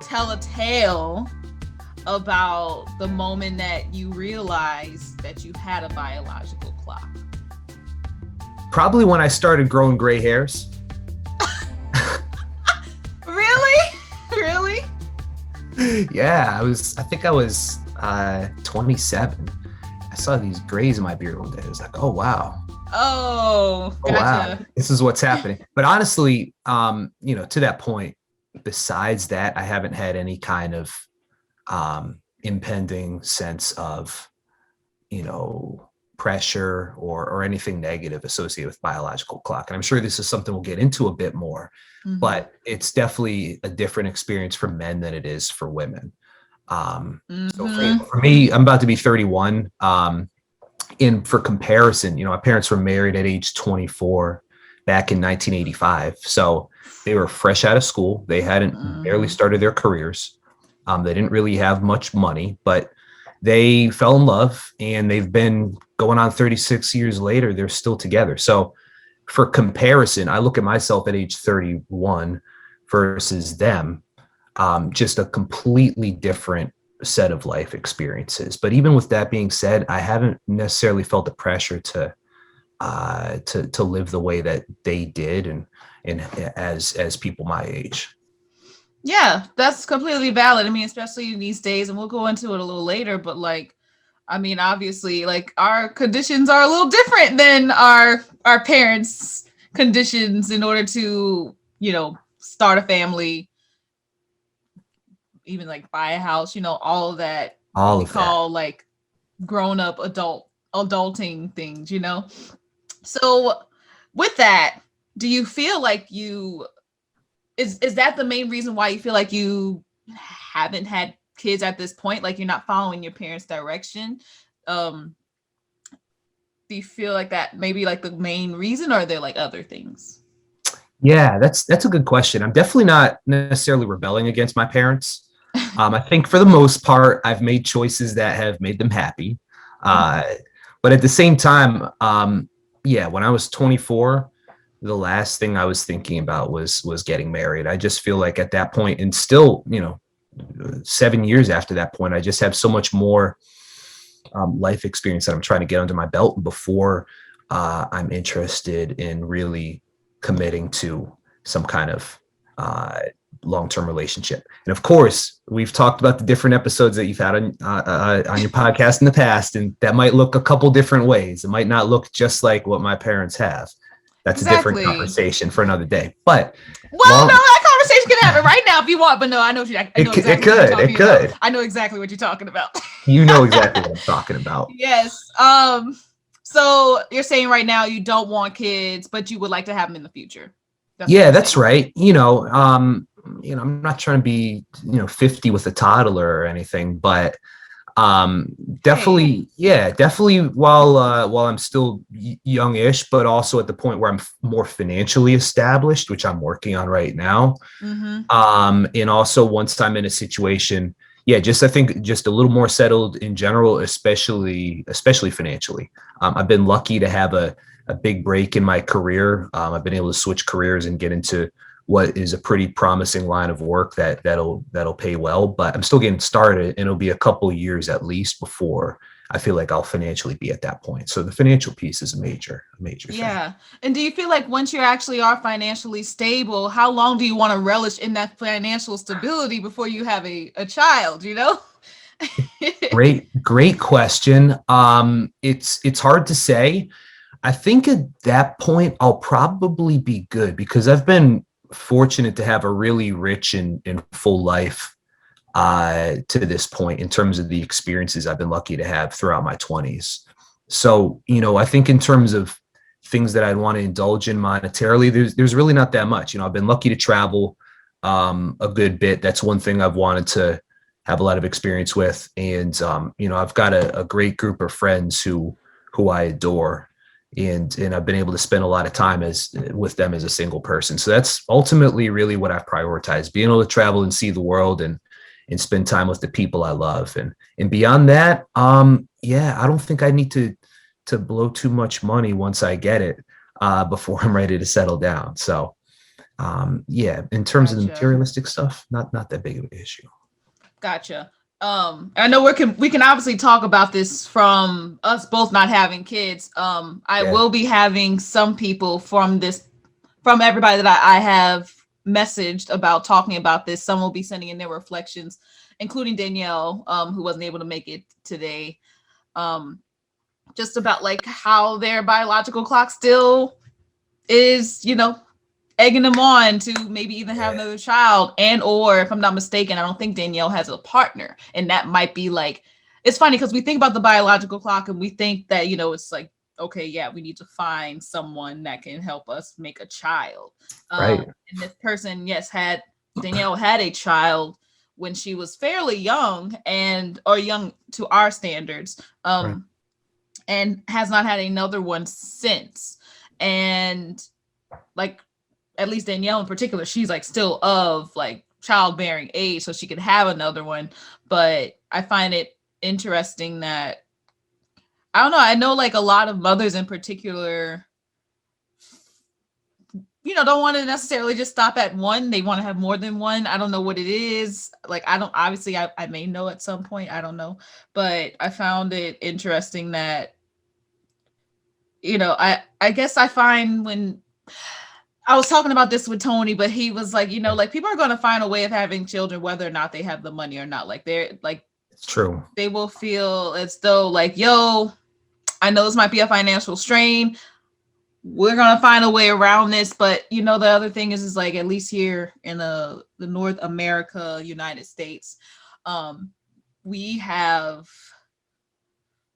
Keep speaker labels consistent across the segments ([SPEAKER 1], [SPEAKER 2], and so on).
[SPEAKER 1] tell a tale about the moment that you realized that you had a biological clock?
[SPEAKER 2] Probably when I started growing gray hairs.
[SPEAKER 1] Really? Really?
[SPEAKER 2] Yeah, I think I was 27. I saw these grays in my beard one day. I was like, oh wow.
[SPEAKER 1] Oh,
[SPEAKER 2] Oh wow,
[SPEAKER 1] gotcha.
[SPEAKER 2] this is what's happening. But honestly, to that point, besides that, I haven't had any kind of impending sense of, you know, pressure or anything negative associated with biological clock. And I'm sure this is something we'll get into a bit more,
[SPEAKER 1] Mm-hmm.
[SPEAKER 2] but it's definitely a different experience for men than it is for women. So
[SPEAKER 1] Mm-hmm.
[SPEAKER 2] for me, I'm about to be 31. In for comparison, my parents were married at age 24 back in 1985. So they were fresh out of school. They hadn't barely
[SPEAKER 1] Mm-hmm.
[SPEAKER 2] started their careers. They didn't really have much money, but they fell in love and they've been going on 36 years later. They're still together. So for comparison, I look at myself at age 31 versus them, just a completely different set of life experiences. But even with that being said, I haven't necessarily felt the pressure to live the way that they did, and as people my age.
[SPEAKER 1] Yeah, that's completely valid. I mean, especially these days, and we'll go into it a little later, but like, I mean, obviously, like our conditions are a little different than our parents' conditions in order to, start a family, even like buy a house, all of that what
[SPEAKER 2] All
[SPEAKER 1] we
[SPEAKER 2] of that.
[SPEAKER 1] call like grown up adulting things. So with that, do you feel like you is that the main reason why you feel like you haven't had kids at this point? Like you're not following your parents' direction? Um, do you feel like that maybe like the main reason, or are there like other things?
[SPEAKER 2] Yeah, that's a good question. I'm definitely not necessarily rebelling against my parents. I think for the most part, I've made choices that have made them happy. Uh, but at the same time, yeah, when I was 24, the last thing I was thinking about was getting married. I just feel like at that point, and still, 7 years after that point, I just have so much more life experience that I'm trying to get under my belt before I'm interested in really committing to some kind of uh, long-term relationship. And of course, we've talked about the different episodes that you've had on your podcast in the past, and that might look a couple different ways. It might not look just like what my parents have. That's a different
[SPEAKER 1] Exactly.
[SPEAKER 2] conversation for another day. But
[SPEAKER 1] Well, no,
[SPEAKER 2] long,
[SPEAKER 1] that conversation can happen right now if you want. But no, I know
[SPEAKER 2] it
[SPEAKER 1] exactly what you're
[SPEAKER 2] could, it
[SPEAKER 1] talking about.
[SPEAKER 2] could.
[SPEAKER 1] I know exactly what you're talking about.
[SPEAKER 2] You know exactly what I'm talking about.
[SPEAKER 1] Yes. So you're saying right now you don't want kids, but you would like to have them in the future. That's what
[SPEAKER 2] Yeah,
[SPEAKER 1] you're
[SPEAKER 2] that's
[SPEAKER 1] saying.
[SPEAKER 2] right. I'm not trying to be, 50 with a toddler or anything, but
[SPEAKER 1] Hey.
[SPEAKER 2] definitely, yeah, definitely while I'm still youngish, but also at the point where I'm more financially established, which I'm working on right now.
[SPEAKER 1] Mm-hmm.
[SPEAKER 2] And also once I'm in a situation, yeah, just I think just a little more settled in general, especially financially. I've been lucky to have a big break in my career. I've been able to switch careers and get into what is a pretty promising line of work that'll pay well. But I'm still getting started, and it'll be a couple of years at least before I feel like I'll financially be at that point. So the financial piece is a major thing.
[SPEAKER 1] Yeah. And do you feel like once you actually are financially stable, how long do you want to relish in that financial stability before you have a child?
[SPEAKER 2] Great question. It's hard to say. I think at that point I'll probably be good because I've been fortunate to have a really rich and full life to this point in terms of the experiences I've been lucky to have throughout my 20s. So, I think in terms of things that I'd want to indulge in monetarily, there's really not that much. I've been lucky to travel a good bit. That's one thing I've wanted to have a lot of experience with. And I've got a great group of friends who I adore, and I've been able to spend a lot of time as with them as a single person. So that's ultimately really what I've prioritized: being able to travel and see the world and spend time with the people I love. And beyond that, yeah, I don't think I need to blow too much money once I get it before I'm ready to settle down. So Yeah, in terms of the
[SPEAKER 1] Gotcha.
[SPEAKER 2] materialistic stuff, not that big of an issue.
[SPEAKER 1] Gotcha. I know we can obviously talk about this from us both not having kids. I
[SPEAKER 2] Yeah,
[SPEAKER 1] will be having some people from everybody that I have messaged about talking about this. Some will be sending in their reflections, including Danielle, who wasn't able to make it today. Um, just about like how their biological clock still is, egging them on to maybe even have
[SPEAKER 2] yeah,
[SPEAKER 1] another child. And or if I'm not mistaken, I don't think Danielle has a partner, and that might be like, it's funny because we think about the biological clock and we think that it's like, okay, yeah, we need to find someone that can help us make a child.
[SPEAKER 2] right,
[SPEAKER 1] And this person, yes, had Danielle had a child when she was fairly young, and or young to our standards,
[SPEAKER 2] right,
[SPEAKER 1] and has not had another one since. And like, at least Danielle in particular, she's like still of like childbearing age, so she could have another one. But I find it interesting that, I don't know, I know like a lot of mothers in particular, don't want to necessarily just stop at one. They want to have more than one. I don't know what it is. Like, I don't, obviously, I may know at some point. I don't know. But I found it interesting that, I guess I find when I was talking about this with Tony, but he was like, like people are going to find a way of having children, whether or not they have the money or not. Like they're like,
[SPEAKER 2] it's true.
[SPEAKER 1] they will feel as though like, yo, I know this might be a financial strain. We're going to find a way around this. But the other thing is like, at least here in the North America, United States, um, we have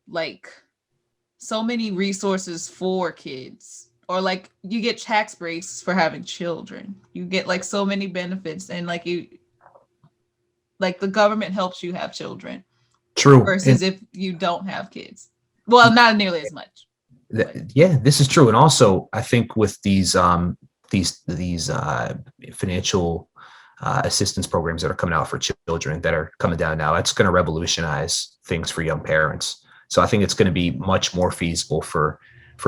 [SPEAKER 1] like so many resources for kids, or like you get tax breaks for having children, you get like so many benefits, and like you, like the government helps you have children
[SPEAKER 2] True, and
[SPEAKER 1] versus if you don't have kids, well, not nearly as much, but
[SPEAKER 2] yeah, this is true. And also, I think with these financial assistance programs that are coming out for children that are coming down now, it's going to revolutionize things for young parents. So I think it's going to be much more feasible for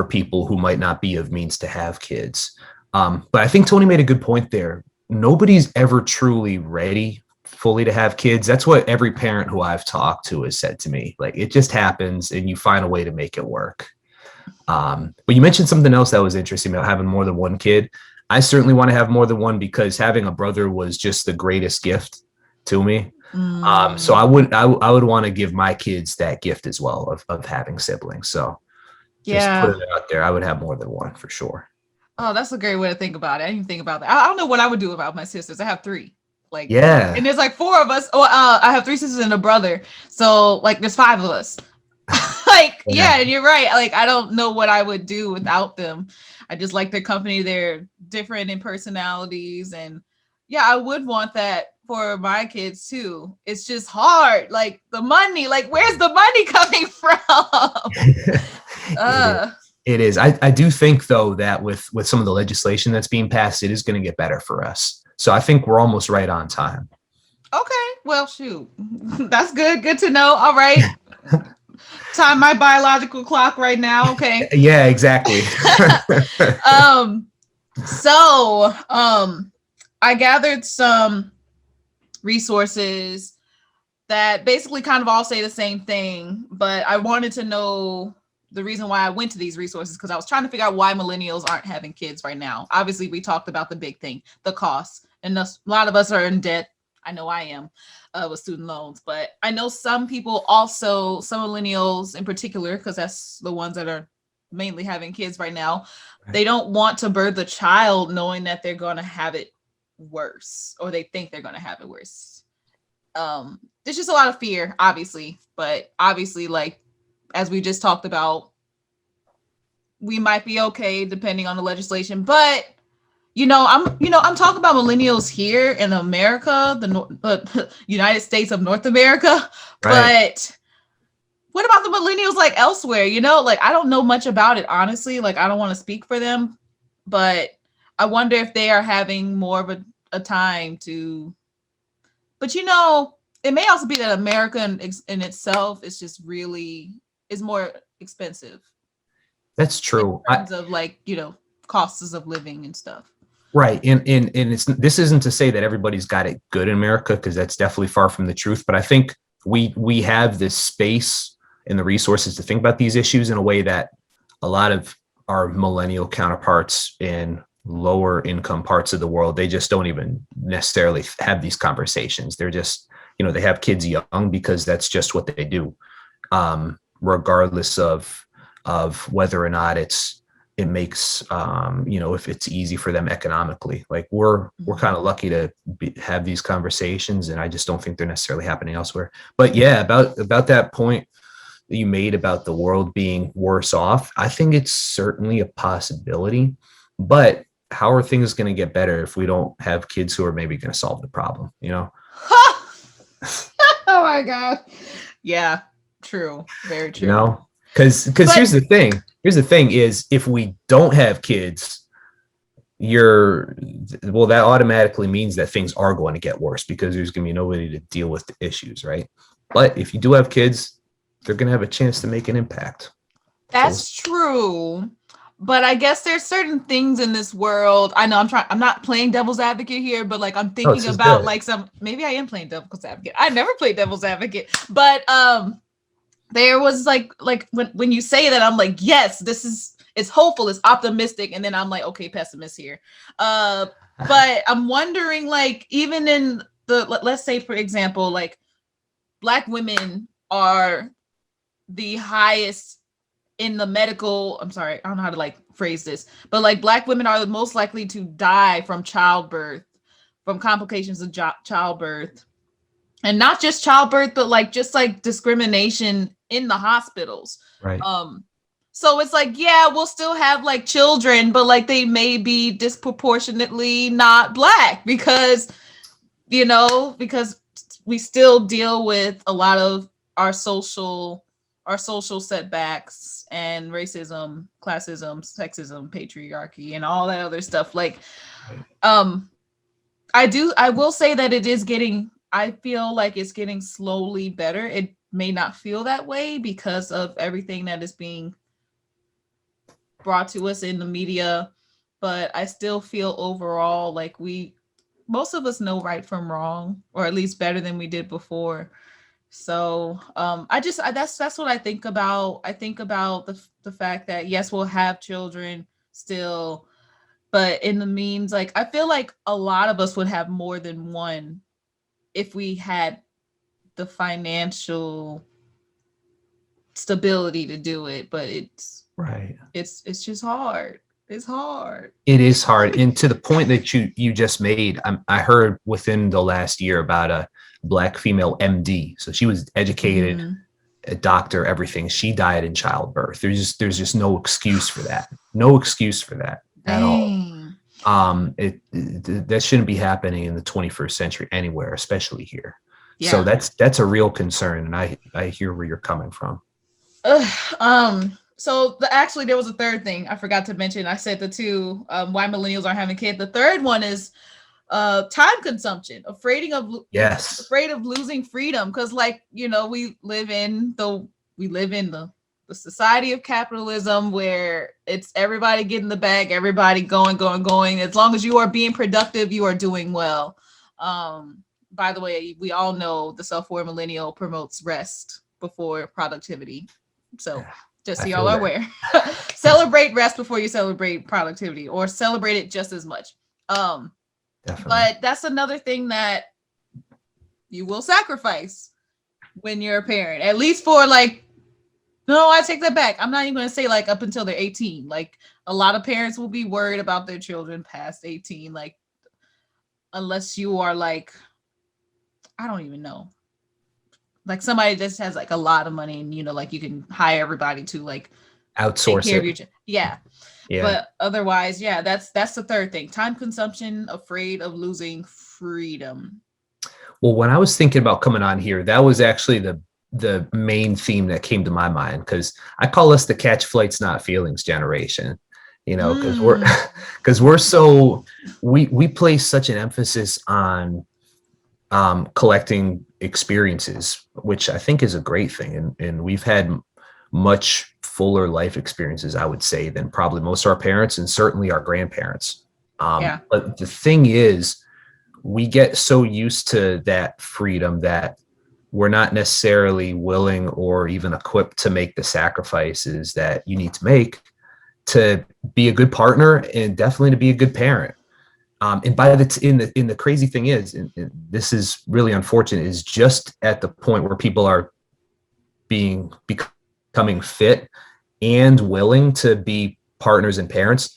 [SPEAKER 2] people who might not be of means to have kids. But I think Tony made a good point there. Nobody's ever truly ready fully to have kids. That's what every parent who I've talked to has said to me. Like, it just happens and you find a way to make it work. But you mentioned something else that was interesting about having more than one kid. I certainly want to have more than one because having a brother was just the greatest gift to me. So
[SPEAKER 1] mm,
[SPEAKER 2] I would want to give my kids that gift as well of having siblings. So just
[SPEAKER 1] yeah.
[SPEAKER 2] putting it out there, I would have more than one for sure.
[SPEAKER 1] Oh, that's a great way to think about it. I didn't even think about that. I don't know what I would do about my sisters. I have three. Like, and
[SPEAKER 2] Yeah.
[SPEAKER 1] there's like four of us. Oh, I have three sisters and a brother. So like, there's five of us. Like,
[SPEAKER 2] Yeah.
[SPEAKER 1] yeah, and you're right. Like, I don't know what I would do without them. I just like their company. They're different in personalities, and yeah, I would want that for my kids too. It's just hard. Like the money. Like, where's the money coming from?
[SPEAKER 2] It is.
[SPEAKER 1] uh
[SPEAKER 2] It is. I do think though that with some of the legislation that's being passed, it is going to get better for us. So I think we're almost right on time.
[SPEAKER 1] Okay, well, shoot, that's good. Good to know. All right, time my biological clock right now. Okay.
[SPEAKER 2] Yeah, exactly.
[SPEAKER 1] um. So, I gathered some resources that basically kind of all say the same thing, but I wanted to know the reason why I went to these resources, because I was trying to figure out why millennials aren't having kids right now. Obviously, we talked about the big thing, the costs, and a lot of us are in debt. I know I am, with student loans, but I know some people also, some millennials in particular, because that's the ones that are mainly having kids right now. They don't want to birth a child knowing that they're going to have it worse, or they think they're going to have it worse. There's just a lot of fear, obviously, but obviously, like, as we just talked about, we might be okay depending on the legislation. But I'm talking about millennials here in America, the United States of North America.
[SPEAKER 2] Right.
[SPEAKER 1] But what about the millennials like elsewhere? Like, I don't know much about it, honestly. Like, I don't want to speak for them, but I wonder if they are having more of a time to. But it may also be that America in itself is just really is more expensive
[SPEAKER 2] That's
[SPEAKER 1] in
[SPEAKER 2] true.
[SPEAKER 1] terms of like, costs of living and stuff.
[SPEAKER 2] Right. And it's, this isn't to say that everybody's got it good in America, because that's definitely far from the truth. But I think we have this space and the resources to think about these issues in a way that a lot of our millennial counterparts in lower income parts of the world, they just don't even necessarily have these conversations. They're just, they have kids young because that's just what they do, regardless of whether or not it makes if it's easy for them economically. Like we're kind of lucky to have these conversations, and I just don't think they're necessarily happening elsewhere. But yeah, about that point that you made about the world being worse off, I think it's certainly a possibility. But how are things going to get better if we don't have kids who are maybe going to solve the problem?
[SPEAKER 1] Oh my god. Yeah, true. Very
[SPEAKER 2] you
[SPEAKER 1] true.
[SPEAKER 2] know because
[SPEAKER 1] But
[SPEAKER 2] here's the thing is, if we don't have kids, that automatically means that things are going to get worse, because there's going to be nobody to deal with the issues, right? But if you do have kids, they're going to have a chance to make an impact. So
[SPEAKER 1] that's true. But I guess there's certain things in this world. I know I'm not playing devil's advocate here, but like I'm
[SPEAKER 2] oh,
[SPEAKER 1] thinking
[SPEAKER 2] this is
[SPEAKER 1] about
[SPEAKER 2] good.
[SPEAKER 1] like maybe I am playing devil's advocate. I never played devil's advocate. But there was like when you say that, I'm like, yes, it's hopeful, it's optimistic, and then I'm like, okay, pessimist here. But I'm wondering, like, even in let's say, for example, like Black women are the highest in the medical, I'm sorry, I don't know how to like phrase this, but like Black women are the most likely to die from childbirth, from complications of childbirth, and not just childbirth, but like just like discrimination in the hospitals.
[SPEAKER 2] Right.
[SPEAKER 1] um so it's like, yeah, we'll still have like children, but like they may be disproportionately not Black, because we still deal with a lot of our social setbacks and racism, classism, sexism, patriarchy, and all that other stuff. Like,
[SPEAKER 2] Right.
[SPEAKER 1] um, I will say that it is getting, I feel like it's getting slowly better. It may not feel that way because of everything that is being brought to us in the media, but I still feel overall like most of us know right from wrong, or at least better than we did before. So that's what I think about. I think about the fact that yes, we'll have children still, but in the means, like I feel like a lot of us would have more than one if we had the financial stability to do it. But
[SPEAKER 2] Right.
[SPEAKER 1] it's just hard. It's hard.
[SPEAKER 2] It is hard, and to the point that you just made, I heard within the last year about a Black female MD. So she was educated,
[SPEAKER 1] Mm,
[SPEAKER 2] a doctor, everything. She died in childbirth. There's just no excuse for that. No excuse for that at all.
[SPEAKER 1] dang.
[SPEAKER 2] That shouldn't be happening in the 21st century anywhere, especially here. So
[SPEAKER 1] Yeah.
[SPEAKER 2] that's a real concern, and I hear where you're coming from.
[SPEAKER 1] So actually there was a third thing I forgot to mention. I said the two, why millennials aren't having kids. The third one is time consumption,
[SPEAKER 2] Yes.
[SPEAKER 1] afraid of losing freedom, because like we live in the society of capitalism, where it's everybody getting the bag, everybody going. As long as you are being productive, you are doing well. By the way, we all know the self-aware millennial promotes rest before productivity. So just
[SPEAKER 2] I
[SPEAKER 1] so y'all
[SPEAKER 2] feel
[SPEAKER 1] are
[SPEAKER 2] that.
[SPEAKER 1] aware, celebrate rest before you celebrate productivity, or celebrate it just as much. Um,
[SPEAKER 2] Definitely.
[SPEAKER 1] but that's another thing that you will sacrifice when you're a parent, at least for like, no, I take that back. I'm not even going to say like up until they're 18. Like a lot of parents will be worried about their children past 18. Like, unless you are like, I don't even know, like somebody just has like a lot of money, and like you can hire everybody to like take
[SPEAKER 2] Outsource
[SPEAKER 1] care of
[SPEAKER 2] it.
[SPEAKER 1] your yeah.
[SPEAKER 2] Yeah.
[SPEAKER 1] But otherwise, yeah, that's the third thing. Time consumption, afraid of losing freedom.
[SPEAKER 2] Well, when I was thinking about coming on here, that was actually the main theme that came to my mind, because I call us the catch flights, not feelings generation. Because we're
[SPEAKER 1] Mm.
[SPEAKER 2] because we're so we place such an emphasis on collecting experiences, which I think is a great thing, and we've had much fuller life experiences, I would say, than probably most of our parents and certainly our grandparents.
[SPEAKER 1] Yeah.
[SPEAKER 2] But the thing is, we get so used to that freedom that we're not necessarily willing or even equipped to make the sacrifices that you need to make to be a good partner and definitely to be a good parent. And by the crazy thing is, and this is really unfortunate, is just at the point where people are becoming fit and willing to be partners and parents,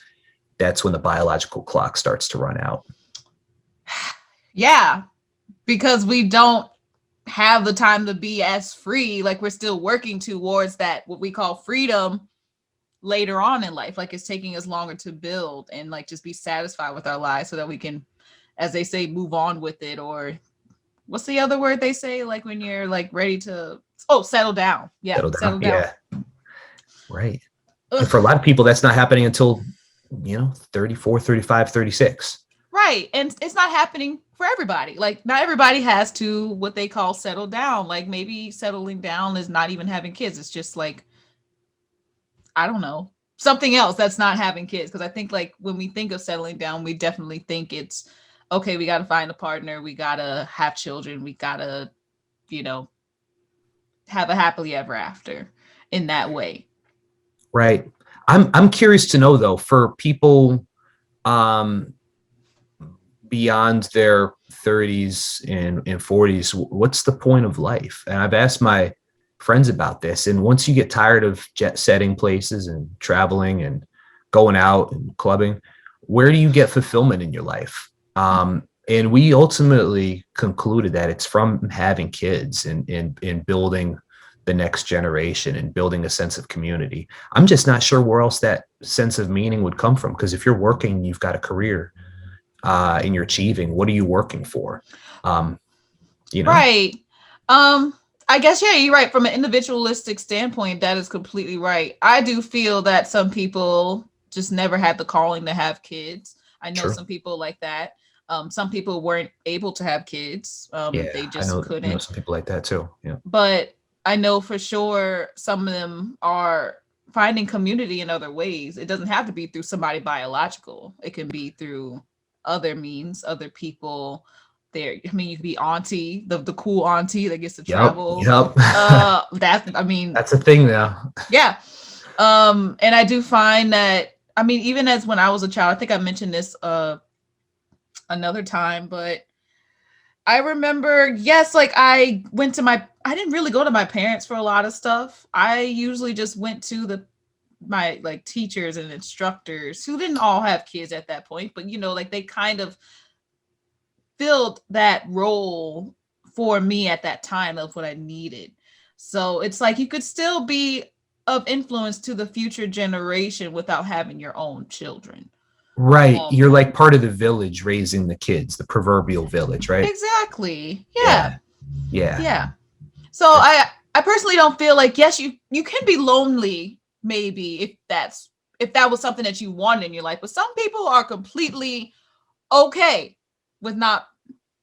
[SPEAKER 2] that's when the biological clock starts to run out.
[SPEAKER 1] Yeah, because we don't have the time to be as free. Like we're still working towards that, what we call freedom later on in life. Like it's taking us longer to build and like just be satisfied with our lives so that we can, as they say, move on with it. Or what's the other word they say? Like when you're like ready to, oh, settle down. Yeah,
[SPEAKER 2] Settle down.
[SPEAKER 1] settle down.
[SPEAKER 2] Yeah. Right. And for a
[SPEAKER 1] Ugh.
[SPEAKER 2] lot of people, that's not happening until, 34, 35, 36.
[SPEAKER 1] Right. And it's not happening for everybody. Like not everybody has to what they call settle down. Like maybe settling down is not even having kids. It's just like, I don't know, something else that's not having kids. Cause I think like when we think of settling down, we definitely think it's okay, we gotta find a partner, we gotta have children, we gotta, you know, have a happily ever after in that way.
[SPEAKER 2] Right. I'm curious to know though, for people um beyond their 30s and 40s, what's the point of life? And I've asked my friends about this. And once you get tired of jet setting places and traveling and going out and clubbing, where do you get fulfillment in your life? And we ultimately concluded that it's from having kids and building the next generation and building a sense of community. I'm just not sure where else that sense of meaning would come from. Because if you're working, you've got a career, and you're achieving, what are you working for? Um, you know,
[SPEAKER 1] Right. Um, I guess yeah, you're right. From an individualistic standpoint, that is completely right. I do feel that some people just never had the calling to have kids. I know
[SPEAKER 2] true.
[SPEAKER 1] some people like that. Some people weren't able to have kids.
[SPEAKER 2] Yeah,
[SPEAKER 1] They
[SPEAKER 2] I
[SPEAKER 1] just
[SPEAKER 2] know
[SPEAKER 1] couldn't.
[SPEAKER 2] some people like that too. Yeah.
[SPEAKER 1] But I know for sure some of them are finding community in other ways. It doesn't have to be through somebody biological. It can be through other means, other people. There, I mean, you could be auntie, the cool auntie that gets to
[SPEAKER 2] Yep.
[SPEAKER 1] travel.
[SPEAKER 2] Yep.
[SPEAKER 1] That I mean,
[SPEAKER 2] That's a thing now.
[SPEAKER 1] yeah. And I do find that I mean, even as when I was a child, I think I mentioned this another time, but I remember, yes, like I didn't really go to my parents for a lot of stuff. I usually just went to my like teachers and instructors who didn't all have kids at that point, but you know, like they kind of filled that role for me at that time of what I needed. So it's like you could still be of influence to the future generation without having your own children.
[SPEAKER 2] Right.
[SPEAKER 1] Um,
[SPEAKER 2] You're like part of the village raising the kids, the proverbial village, right?
[SPEAKER 1] exactly. Yeah.
[SPEAKER 2] Yeah. Yeah.
[SPEAKER 1] Yeah. So
[SPEAKER 2] That's
[SPEAKER 1] I personally don't feel like yes you can be lonely maybe if that was something that you wanted in your life, but some people are completely okay with not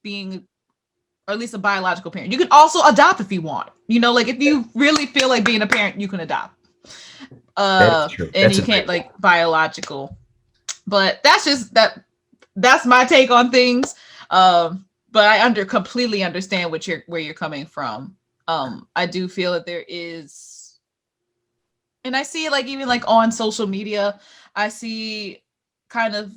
[SPEAKER 1] being or at least a biological parent. You can also adopt if you want. You know, like if you really feel like being a parent, you can adopt.
[SPEAKER 2] that is true.
[SPEAKER 1] And
[SPEAKER 2] That's
[SPEAKER 1] you
[SPEAKER 2] a great
[SPEAKER 1] can't
[SPEAKER 2] point.
[SPEAKER 1] like biological. But that's my take on things. But I completely understand where you're coming from. I do feel that there is, and I see it like even like on social media, I see kind of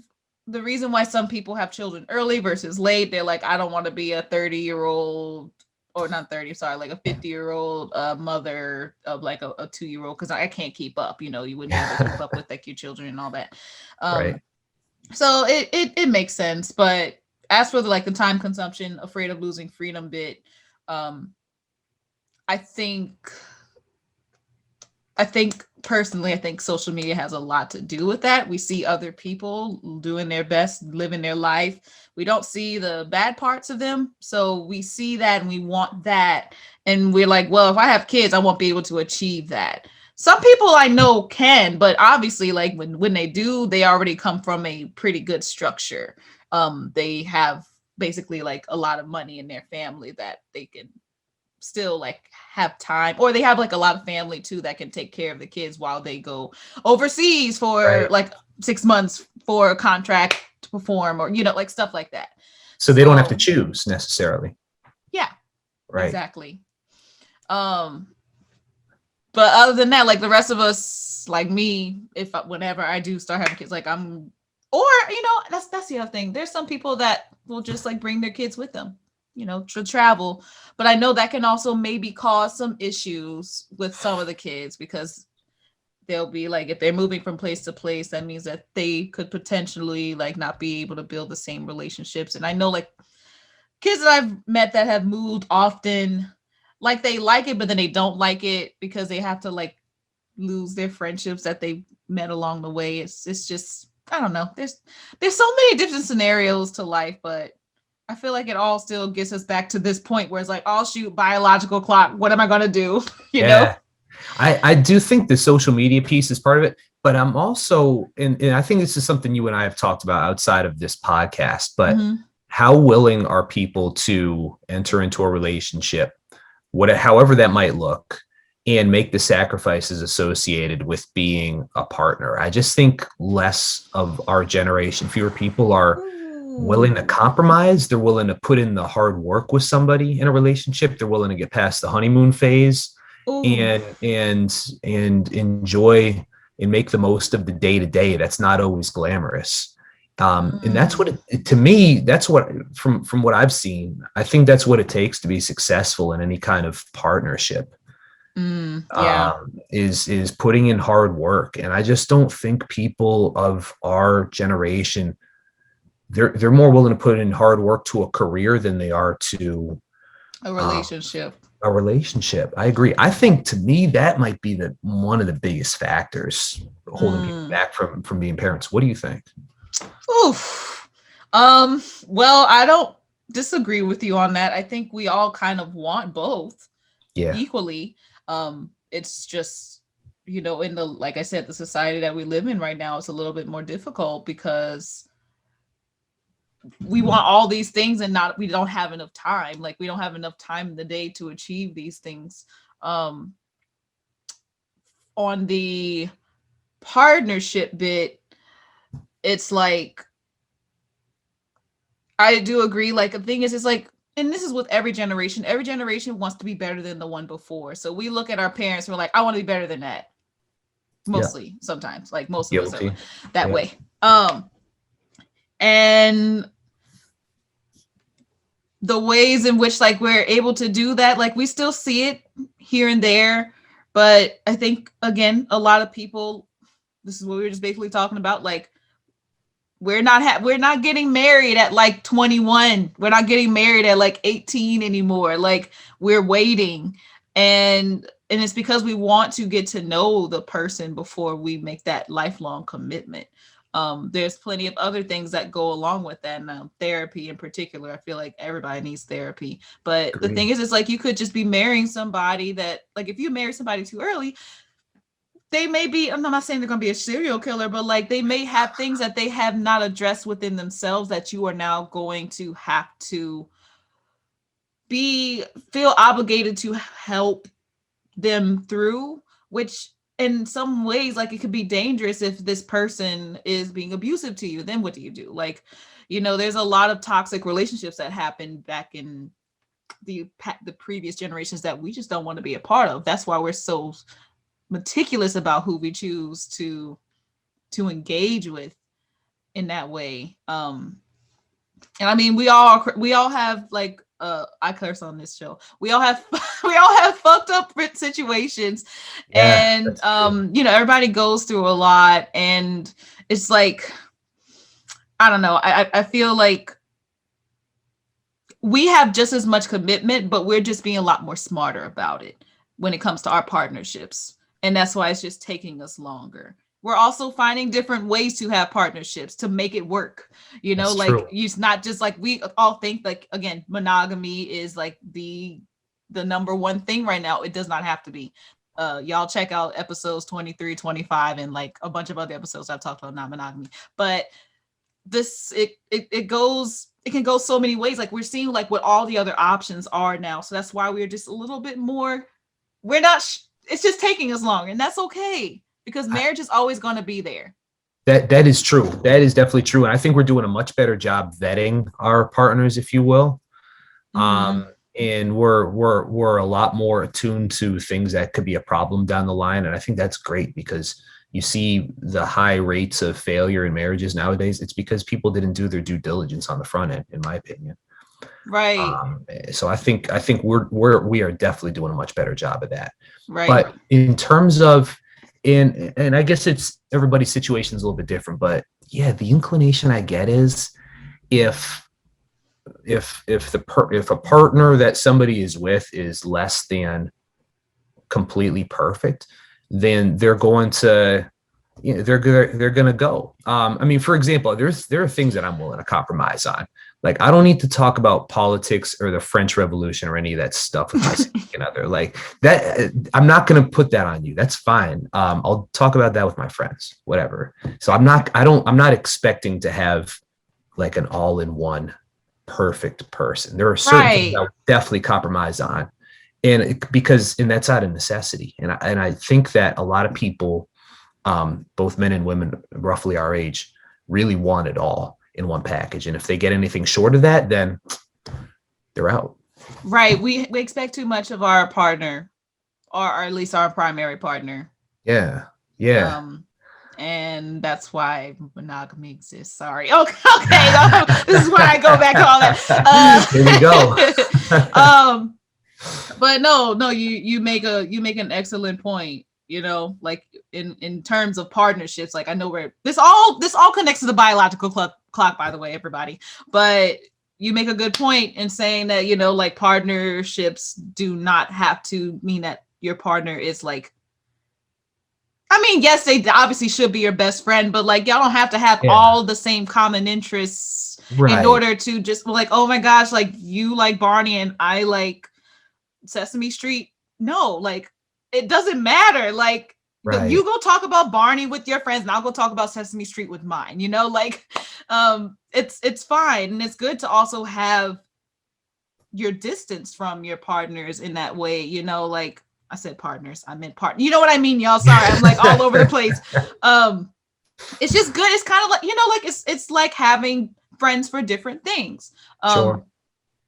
[SPEAKER 1] the reason why some people have children early versus late. They're like, I don't want to be a 30-year-old or not 30, sorry, like a 50-year-old mother of like a 2-year-old because I can't keep up. You know, you wouldn't be able to keep up with like your children and all that.
[SPEAKER 2] Right.
[SPEAKER 1] Um, so it makes sense, but as for the time consumption, afraid of losing freedom bit, um, I think I think personally, I think social media has a lot to do with that. We see other people doing their best, living their life. We don't see the bad parts of them. So we see that and we want that. And we're like, well, if I have kids, I won't be able to achieve that. Some people I know can, but obviously, like when they do, they already come from a pretty good structure. They have basically like a lot of money in their family that they can still like have time, or they have like a lot of family too that can take care of the kids while they go overseas for
[SPEAKER 2] Right.
[SPEAKER 1] like 6 months for a contract to perform, or like stuff like that.
[SPEAKER 2] So they don't have to
[SPEAKER 1] So
[SPEAKER 2] choose necessarily.
[SPEAKER 1] yeah,
[SPEAKER 2] Right.
[SPEAKER 1] exactly. um but other than that, like the rest of us, like me, if whenever I do start having kids, like I'm, or that's the other thing, there's some people that will just like bring their kids with them, to travel. But I know that can also maybe cause some issues with some of the kids, because they'll be like, if they're moving from place to place, that means that they could potentially like not be able to build the same relationships. And I know like kids that I've met that have moved often, like they like it, but then they don't like it because they have to like lose their friendships that they met along the way. It's just, I don't know. There's so many different scenarios to life, but I feel like it all still gets us back to this point where it's like, oh shoot, biological clock. What am I gonna do? you know?
[SPEAKER 2] Yeah. I do think the social media piece is part of it, but I'm also, and I think this is something you and I have talked about outside of this podcast, but
[SPEAKER 1] Mm-hmm.
[SPEAKER 2] how willing are people to enter into a relationship, however that might look, and make the sacrifices associated with being a partner? I just think less of our generation, fewer people are willing to
[SPEAKER 1] Ooh.
[SPEAKER 2] compromise. They're willing to put in the hard work with somebody in a relationship. They're willing to get past the honeymoon phase
[SPEAKER 1] Ooh.
[SPEAKER 2] and enjoy and make the most of the day to day. That's not always glamorous. And that's what
[SPEAKER 1] Mm.
[SPEAKER 2] to me, that's what, from what I've seen, I think that's what it takes to be successful in any kind of partnership.
[SPEAKER 1] Yeah.
[SPEAKER 2] Is putting in hard work. And I just don't think people of our generation, they're more willing to put in hard work to a career than they are to
[SPEAKER 1] A
[SPEAKER 2] um,
[SPEAKER 1] relationship.
[SPEAKER 2] a relationship. I agree. I think to me that might be the one of the biggest factors holding people
[SPEAKER 1] Mm.
[SPEAKER 2] back from being parents. What do you think?
[SPEAKER 1] Oof. Well, I don't disagree with you on that. I think we all kind of want both
[SPEAKER 2] Yeah,
[SPEAKER 1] equally. It's just, in the, like I said, the society that we live in right now, it's a little bit more difficult because we want all these things and not we don't have enough time. Like we don't have enough time in the day to achieve these things. Um, on the partnership bit, it's like I do agree. Like the thing is, it's like, and this is with every generation. Every generation wants to be better than the one before. So we look at our parents, and we're like, I want to be better than that.
[SPEAKER 2] yeah,
[SPEAKER 1] Mostly, sometimes, like most of us are
[SPEAKER 2] guilty.
[SPEAKER 1] that
[SPEAKER 2] Yeah,
[SPEAKER 1] way. And the ways in which like we're able to do that, like we still see it here and there, but I think again, a lot of people. This is what we were just basically talking about. Like we're not getting married at like 21. We're not getting married at like 18 anymore. Like we're waiting, and it's because we want to get to know the person before we make that lifelong commitment. There's plenty of other things that go along with that, and therapy in particular. I feel like everybody needs therapy, but the thing
[SPEAKER 2] agree.
[SPEAKER 1] is, it's like you could just be marrying somebody that, like, if you marry somebody too early, they may be, I'm not saying they're going to be a serial killer, but like they may have things that they have not addressed within themselves that you are now going to have to be feel obligated to help them through, which in some ways, like, it could be dangerous. If this person is being abusive to you, then what do you do? Like, there's a lot of toxic relationships that happened back in the previous generations that we just don't want to be a part of. That's why we're so meticulous about who we choose to engage with in that way. And I mean, we all have like, I curse on this show. We all have we all have fucked up situations,
[SPEAKER 2] Yeah,
[SPEAKER 1] and
[SPEAKER 2] that's true.
[SPEAKER 1] everybody goes through a lot, and it's like, I don't know. I feel like we have just as much commitment, but we're just being a lot more smarter about it when it comes to our partnerships. And that's why it's just taking us longer. We're also finding different ways to have partnerships to make it work.
[SPEAKER 2] That's
[SPEAKER 1] Like,
[SPEAKER 2] true.
[SPEAKER 1] it's not just like we all think, like, again, monogamy is like the number one thing right now. It does not have to be. Y'all check out episodes 23, 25, and like a bunch of other episodes I've talked about non-monogamy. But this it can go so many ways. Like we're seeing like what all the other options are now, so that's why we're just a little bit more, we're not it's just taking us longer, and that's okay, because
[SPEAKER 2] I,
[SPEAKER 1] marriage is always going to be there.
[SPEAKER 2] That is true. That is definitely true. And I think we're doing a much better job vetting our partners, if you will.
[SPEAKER 1] Mm-hmm.
[SPEAKER 2] And we're a lot more attuned to things that could be a problem down the line. And I think that's great because you see the high rates of failure in marriages nowadays. It's because people didn't do their due diligence on the front end, in my opinion.
[SPEAKER 1] Right.
[SPEAKER 2] So I think we are definitely doing a much better job of that.
[SPEAKER 1] Right.
[SPEAKER 2] But in terms of and I guess it's everybody's situation is a little bit different, but yeah, the inclination I get is if if a partner that somebody is with is less than completely perfect, then they're going to they're going to go. I mean, for example, there are things that I'm willing to compromise on. Like, I don't need to talk about politics or the French Revolution or any of that stuff with my significant other. Like that, I'm not going to put that on you. That's fine. I'll talk about that with my friends, whatever. So I'm not expecting to have like an all-in-one perfect person. There are certain things I
[SPEAKER 1] Right.
[SPEAKER 2] would definitely compromise on, and that's out of necessity. And I think that a lot of people, both men and women roughly our age, really want it all in one package. And if they get anything short of that, then they're out.
[SPEAKER 1] Right. We expect too much of our partner, or at least our primary partner.
[SPEAKER 2] Yeah. Yeah.
[SPEAKER 1] Um, and that's why monogamy exists. Sorry. Okay. Okay. This is why I go back to all
[SPEAKER 2] Here we go.
[SPEAKER 1] that. But no, you make an excellent point. You know, like in terms of partnerships, like I know where this all connects to the biological clock, by the way, everybody. But you make a good point in saying that, like partnerships do not have to mean that your partner is like, I mean, yes, they obviously should be your best friend, but like y'all don't have to have
[SPEAKER 2] Yeah.
[SPEAKER 1] all the same common interests in
[SPEAKER 2] Right.
[SPEAKER 1] order to just like, oh my gosh, like you like Barney and I like Sesame Street. No, like it doesn't matter. Like you
[SPEAKER 2] Right.
[SPEAKER 1] go talk about Barney with your friends and I'll go talk about Sesame Street with mine, like it's fine. And it's good to also have your distance from your partners in that way, like I said partners, I meant partner. You know what I mean, y'all? Sorry, I'm like all over the place. Um, it's just good. It's kind of like, like it's like having friends for different things.
[SPEAKER 2] Sure.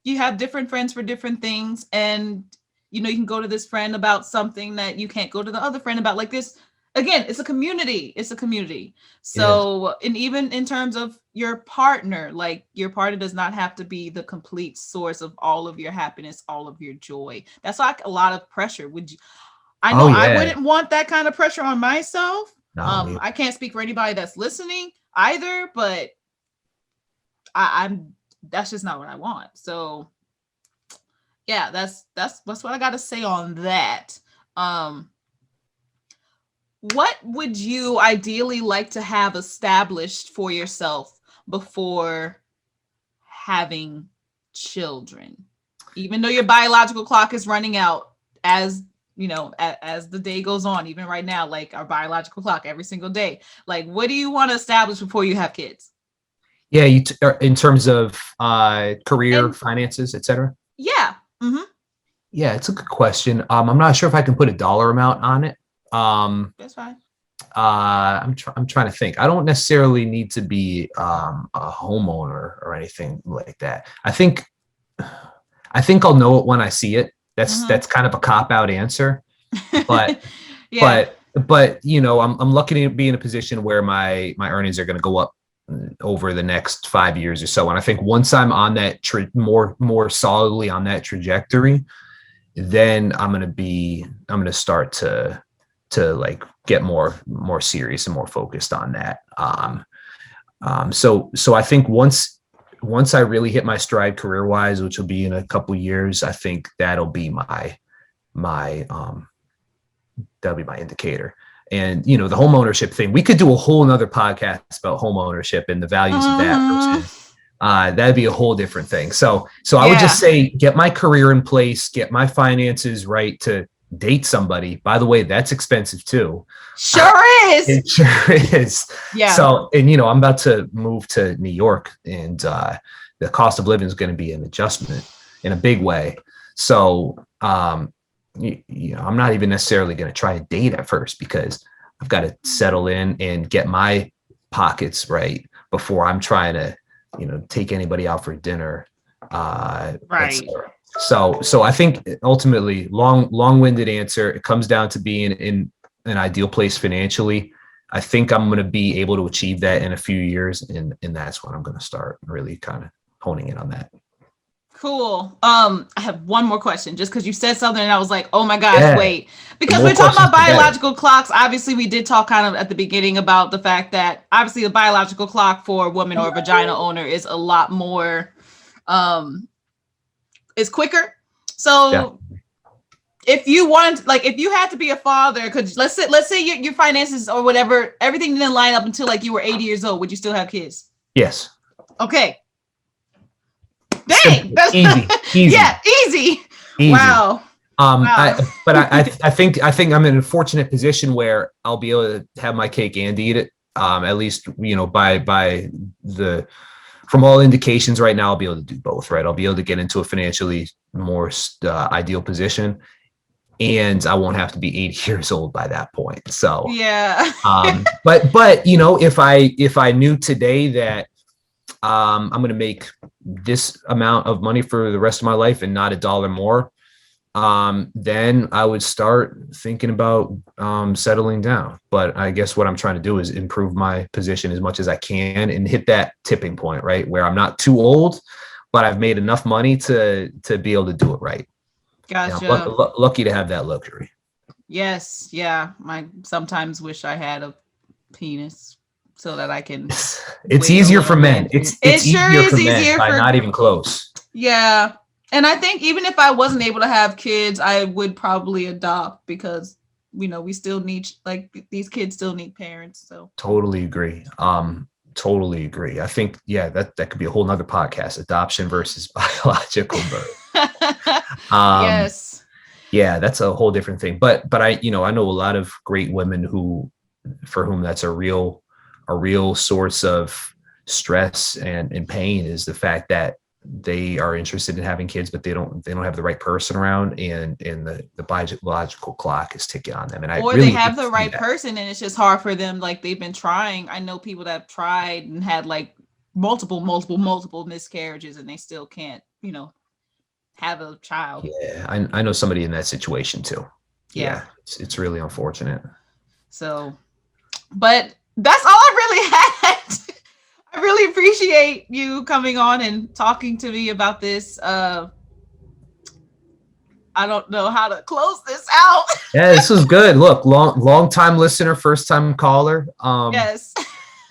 [SPEAKER 1] You have different friends for different things, and you can go to this friend about something that you can't go to the other friend about. Like this, again, it's a community.
[SPEAKER 2] It is.
[SPEAKER 1] So, and even in terms of your partner, like your partner does not have to be the complete source of all of your happiness, all of your joy. That's like a lot of pressure. Would you I
[SPEAKER 2] Oh
[SPEAKER 1] know I
[SPEAKER 2] yeah.
[SPEAKER 1] wouldn't want that kind of pressure on myself.
[SPEAKER 2] No, me.
[SPEAKER 1] I can't speak for anybody that's listening either, but I'm that's just not what I want. So yeah, that's what I got to say on that. Um, what would you ideally like to have established for yourself before having children? Even though your biological clock is running out, as as the day goes on, even right now, like our biological clock every single day. Like, what do you want to establish before you have kids?
[SPEAKER 2] Yeah, in terms of career,
[SPEAKER 1] And
[SPEAKER 2] finances, etc.
[SPEAKER 1] yeah,
[SPEAKER 2] Yeah, it's a good question. I'm not sure if I can put a dollar amount on it.
[SPEAKER 1] that's fine.
[SPEAKER 2] I'm trying to think. I don't necessarily need to be a homeowner or anything like that. I think I'll know it when I see it. That's kind of a cop out answer, but
[SPEAKER 1] Yeah.
[SPEAKER 2] I'm lucky to be in a position where my earnings are going to go up over the next 5 years or so. And I think once I'm on that more solidly on that trajectory, then I'm going to start to like get more serious and more focused on that. So I think once I really hit my stride career wise, which will be in a couple of years, I think that'll be my that'll be my indicator. And the home ownership thing, we could do a whole nother podcast about home ownership and the values of that versus that'd be a whole different thing. So I would just say get my career in place, get my finances right to date somebody. By the way, that's expensive too.
[SPEAKER 1] Sure is.
[SPEAKER 2] It sure is.
[SPEAKER 1] Yeah.
[SPEAKER 2] So, and I'm about to move to New York, and the cost of living is going to be an adjustment in a big way. So, I'm not even necessarily going to try to date at first because I've got to settle in and get my pockets, right, before I'm trying to, take anybody out for dinner,
[SPEAKER 1] Right.
[SPEAKER 2] etc. So I think ultimately, long-winded answer, it comes down to being in an ideal place financially. I think I'm going to be able to achieve that in a few years, and that's when I'm going to start really kind of honing in on that.
[SPEAKER 1] Cool. I have one more question just because you said something and I was like, oh my gosh,
[SPEAKER 2] Yeah,
[SPEAKER 1] wait.
[SPEAKER 2] the
[SPEAKER 1] Because
[SPEAKER 2] more
[SPEAKER 1] we're talking
[SPEAKER 2] questions,
[SPEAKER 1] about
[SPEAKER 2] the better.
[SPEAKER 1] biological clocks. Obviously, we did talk kind of at the beginning about the fact that obviously the biological clock for a woman or a vagina owner is a lot more is quicker.
[SPEAKER 2] Yeah.
[SPEAKER 1] So if you wanted, like, if you had to be a father, could let's say your finances or whatever, everything didn't line up until like you were 80 years old, would you still have kids?
[SPEAKER 2] Yes.
[SPEAKER 1] Okay. Dang.
[SPEAKER 2] Simple.
[SPEAKER 1] That's
[SPEAKER 2] Easy.
[SPEAKER 1] yeah, easy.
[SPEAKER 2] Easy.
[SPEAKER 1] Wow. Wow.
[SPEAKER 2] I think I'm in a fortunate position where I'll be able to have my cake and eat it. At least, by the, from all indications right now, I'll be able to do both, right? I'll be able to get into a financially more ideal position, and I won't have to be 80 years old by that point. So,
[SPEAKER 1] Yeah.
[SPEAKER 2] but if I knew today that I'm going to make this amount of money for the rest of my life and not a dollar more, then I would start thinking about settling down. But I guess what I'm trying to do is improve my position as much as I can and hit that tipping point, right, where I'm not too old, but I've made enough money to be able to do it right.
[SPEAKER 1] Gotcha.
[SPEAKER 2] Lucky to have that luxury.
[SPEAKER 1] Yes. Yeah. I sometimes wish I had a penis so that I can
[SPEAKER 2] It's
[SPEAKER 1] wait a
[SPEAKER 2] easier for
[SPEAKER 1] little
[SPEAKER 2] men.
[SPEAKER 1] bit. It
[SPEAKER 2] It's
[SPEAKER 1] sure
[SPEAKER 2] easier
[SPEAKER 1] is
[SPEAKER 2] for men
[SPEAKER 1] easier
[SPEAKER 2] by
[SPEAKER 1] for
[SPEAKER 2] not even close.
[SPEAKER 1] yeah. And I think even if I wasn't able to have kids, I would probably adopt because we still need like these kids still need parents. So
[SPEAKER 2] Totally agree. Totally agree. I think, yeah, that could be a whole nother podcast, adoption versus biological birth. Um,
[SPEAKER 1] yes.
[SPEAKER 2] yeah, that's a whole different thing. But I know a lot of great women for whom that's a real source of stress and pain, is the fact that they are interested in having kids, but they don't have the right person around, and the biological clock is ticking on them. And I
[SPEAKER 1] Or they
[SPEAKER 2] really
[SPEAKER 1] have
[SPEAKER 2] hate to
[SPEAKER 1] the
[SPEAKER 2] see
[SPEAKER 1] right
[SPEAKER 2] that.
[SPEAKER 1] person and it's just hard for them. Like they've been trying. I know people that have tried and had like multiple miscarriages and they still can't, have a child.
[SPEAKER 2] Yeah, I know somebody in that situation too.
[SPEAKER 1] Yeah.
[SPEAKER 2] Yeah, it's really unfortunate.
[SPEAKER 1] So, but that's all I really had. I really appreciate you coming on and talking to me about this. I don't know how to close this out.
[SPEAKER 2] Yeah, this was good. Look, long time listener, first time caller.
[SPEAKER 1] Yes.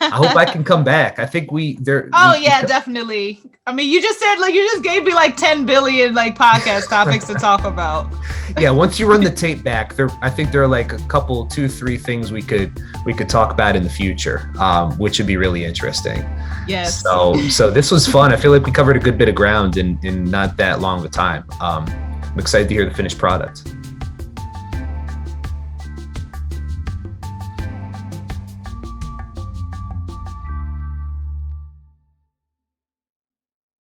[SPEAKER 2] I hope I can come back. I think we there
[SPEAKER 1] Oh
[SPEAKER 2] we
[SPEAKER 1] yeah, definitely. I mean, you just said like you just gave me like 10 billion like podcast topics to talk about.
[SPEAKER 2] yeah, once you run the tape back, I think there are like a couple, 2-3 things we could talk about in the future, which would be really interesting.
[SPEAKER 1] Yes.
[SPEAKER 2] So this was fun. I feel like we covered a good bit of ground in not that long of a time. I'm excited to hear the finished product.